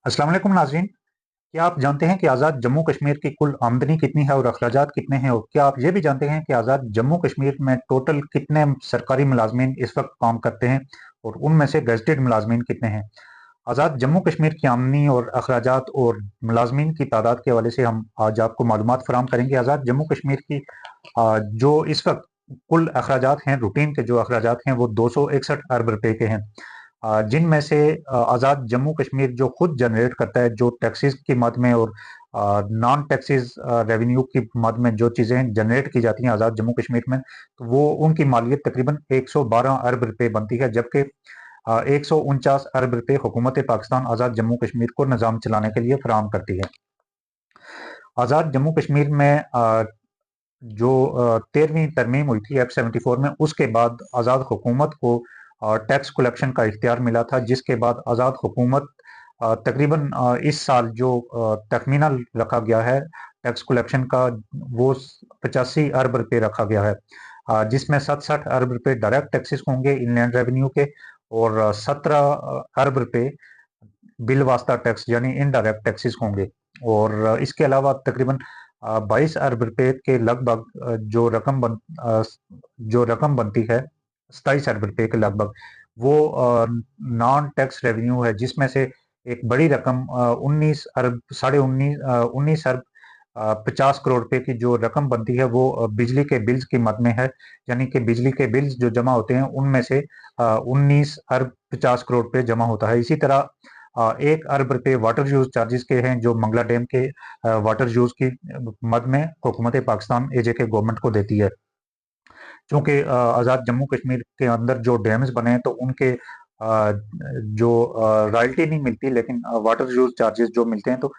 अस्सलाम वालेकुम नाज़रीन। क्या आप जानते हैं कि आज़ाद जम्मू कश्मीर की कुल आमदनी कितनी है और अखराजात कितने हैं? और क्या आप ये भी जानते हैं कि आज़ाद जम्मू कश्मीर में टोटल कितने सरकारी मुलाजमीन इस वक्त काम करते हैं और उनमें से गेज़टेड मुलाजमीन कितने हैं? आज़ाद जम्मू कश्मीर की आमदनी और अखराजात और मुलाजमीन की तादाद के हवाले से हम आज आपको मालूमात फराहम करेंगे। आज़ाद जम्मू कश्मीर की जो इस वक्त कुल अखराजात हैं, रूटीन के जो अखराजात हैं, वो 261 अरब रुपए के हैं। जिनमें से आज़ाद जम्मू कश्मीर जो खुद जनरेट करता है, जो टैक्सेस की मद में और नॉन टैक्सेस रेवेन्यू की मद में जो चीज़ें जनरेट की जाती हैं आज़ाद जम्मू कश्मीर में, तो वो उनकी मालियत तकरीबन 112 अरब रुपए बनती है, जबकि 149 अरब रुपए हुकूमत पाकिस्तान आज़ाद जम्मू कश्मीर को निज़ाम चलाने के लिए फराहम करती है। आज़ाद जम्मू कश्मीर में जो 13वीं तरमीम हुई थी F-74 में, उसके बाद आज़ाद हुकूमत को टैक्स कलेक्शन का इख्तियार मिला था, जिसके बाद आज़ाद हुकूमत तकरीबन इस साल जो तखमीना रखा गया है टैक्स कलेक्शन का, वो 85 अरब रुपए रखा गया है, जिसमें 67 अरब रुपए डायरेक्ट टैक्सेस होंगे इनलैंड रेवेन्यू के, और 17 अरब रुपए बिल वास्ता टैक्स यानी इनडायरेक्ट टैक्सेस होंगे। और इसके अलावा तकरीबन 22 अरब रुपए के लगभग जो रकम बनती है, 27 अरब रुपए के लगभग, वो नॉन टैक्स रेवेन्यू है, जिसमें से एक बड़ी रकम 19 अरब 50 करोड़ रुपए की जो रकम बनती है, वो बिजली के बिल्स की मद में है। यानी कि बिजली के बिल्स जो जमा होते हैं, उनमें से 19 अरब 50 करोड़ रुपए जमा होता है। इसी तरह 1 अरब रुपए वाटर यूज चार्जेस के हैं, जो मंगला डैम के वाटर यूज की मद में हुकूमत पाकिस्तान AJK गवर्नमेंट को देती है। चूंकि आज़ाद जम्मू कश्मीर के अंदर जो डैम्स बने हैं, तो उनके जो रॉयल्टी नहीं मिलती, लेकिन वाटर यूज चार्जेस जो मिलते हैं, तो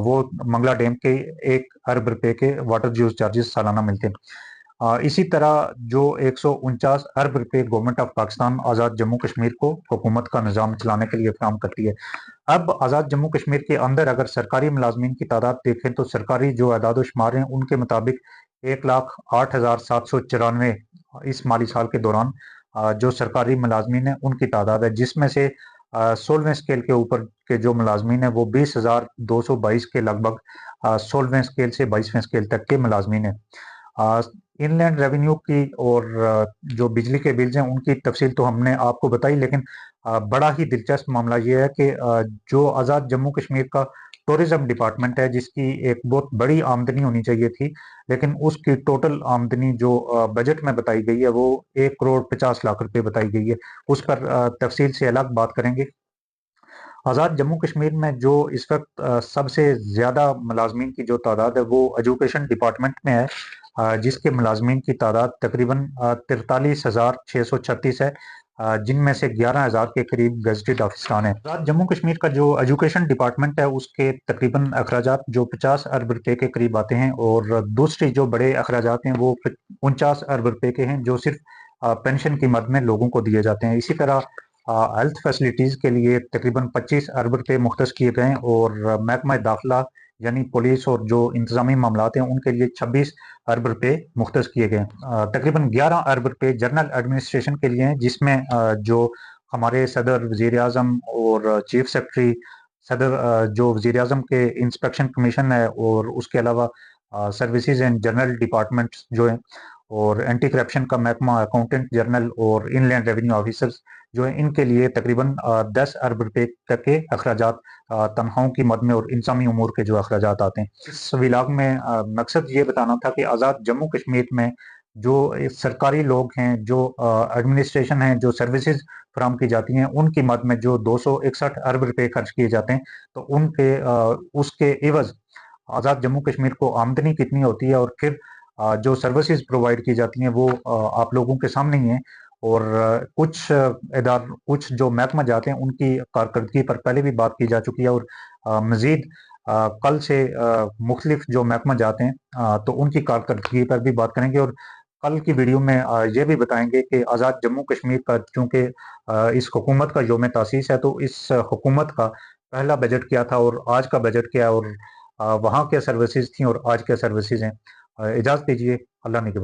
वो मंगला डैम के 1 अरब रुपए के वाटर यूज चार्जेस सालाना मिलते हैं। इसी तरह जो 149 अरब रुपए गवर्नमेंट ऑफ पाकिस्तान आज़ाद जम्मू कश्मीर को हुकूमत का निज़ाम चलाने के लिए फराहम करती है। अब आज़ाद जम्मू कश्मीर के अंदर अगर सरकारी मुलाजमीन की तादाद देखें, तो सरकारी जो अदाद शुमार हैं, उनके मुताबिक 1,08,794 इस माली साल के दौरान जो सरकारी मुलाजमीन हैं उनकी तादाद है, जिसमें से 16वें स्केल के ऊपर के जो मुलाजमीन हैं, वो 20,222 के लगभग 16वें स्केल से 22वें स्केल तक के मुलाजमीन हैं। इनलैंड रेवेन्यू की और जो बिजली के बिल्स हैं, उनकी तफसील तो हमने आपको बताई, लेकिन बड़ा ही दिलचस्प मामला ये है कि जो आज़ाद जम्मू कश्मीर का टूरिज्म डिपार्टमेंट है, जिसकी एक बहुत बड़ी आमदनी होनी चाहिए थी, लेकिन उसकी टोटल आमदनी जो बजट में बताई गई है, वो 1,50,00,000 रुपए बताई गई है। उस पर तफसील से अलग बात करेंगे। आज़ाद जम्मू कश्मीर में जो इस वक्त सबसे ज़्यादा मुलाजमीन की जो तादाद है, वो एजुकेशन डिपार्टमेंट में है, जिसके मुलाजमीन की तादाद तकरीबन 43,636 है, जिनमें से 11,000 के करीब गजटेड ऑफिसरान हैं। आज़ाद जम्मू कश्मीर का जो एजुकेशन डिपार्टमेंट है, उसके तकरीबन अखराजात जो 50 अरब रुपए के करीब आते हैं, और दूसरी जो बड़े अखराजात हैं, वो 49 अरब रुपए के हैं, जो सिर्फ पेंशन की मद में लोगों को दिए जाते हैं। इसी तरह हेल्थ फैसिलिटीज़ के लिए तकरीबन 25 अरब रुपए मुख्तस किए गए, और महकमा दाखिला यानी पुलिस और जो इंतजामी मामलात हैं, उनके लिए 26 अरब रुपए मुख्तस किए गए। तकरीबन 11 अरब रुपए जनरल एडमिनिस्ट्रेशन के लिए हैं, जिसमें जो हमारे सदर, वज़ीर आज़म और चीफ सेक्रेटरी, सदर जो वज़ीर आज़म के इंस्पेक्शन कमीशन है, और उसके अलावा सर्विसेज एंड जनरल डिपार्टमेंट्स जो हैं, और एंटी करप्शन का महकमा, अकाउंटेंट जनरल और इनलैंड रेवेन्यू ऑफिसर्स जो है, इनके लिए तकरीबन 10 अरब रुपए तक के अखराजात तनख्वाहों की मद में और इंसानी उमूर के जो अखराजात आते हैं। इस व्लॉग में मकसद ये बताना था कि आज़ाद जम्मू कश्मीर में जो सरकारी लोग हैं, जो एडमिनिस्ट्रेशन है, जो सर्विसेज फराम की जाती हैं, उनकी मद में जो 261 अरब रुपए खर्च किए जाते हैं, तो उसके एवज आज़ाद जम्मू कश्मीर को आमदनी कितनी होती है, और फिर जो सर्विसेज प्रोवाइड की जाती हैं, वो आप लोगों के सामने ही हैं। और कुछ जो महकमा जाते हैं, उनकी कारकर्दगी पर पहले भी बात की जा चुकी है, और मज़ीद कल से मुख्तलिफ जो महकमा जाते हैं, तो उनकी कारकर्दगी पर भी बात करेंगे। और कल की वीडियो में ये भी बताएंगे कि आज़ाद जम्मू कश्मीर का, चूँकि इस हुकूमत का यौम तासीस है, तो इस हुकूमत का पहला बजट क्या था और आज का बजट क्या है, और वहाँ क्या सर्विसेज थी और आज क्या सर्विसेज हैं। इजाज़त दीजिए। अल्लाह निगहबान।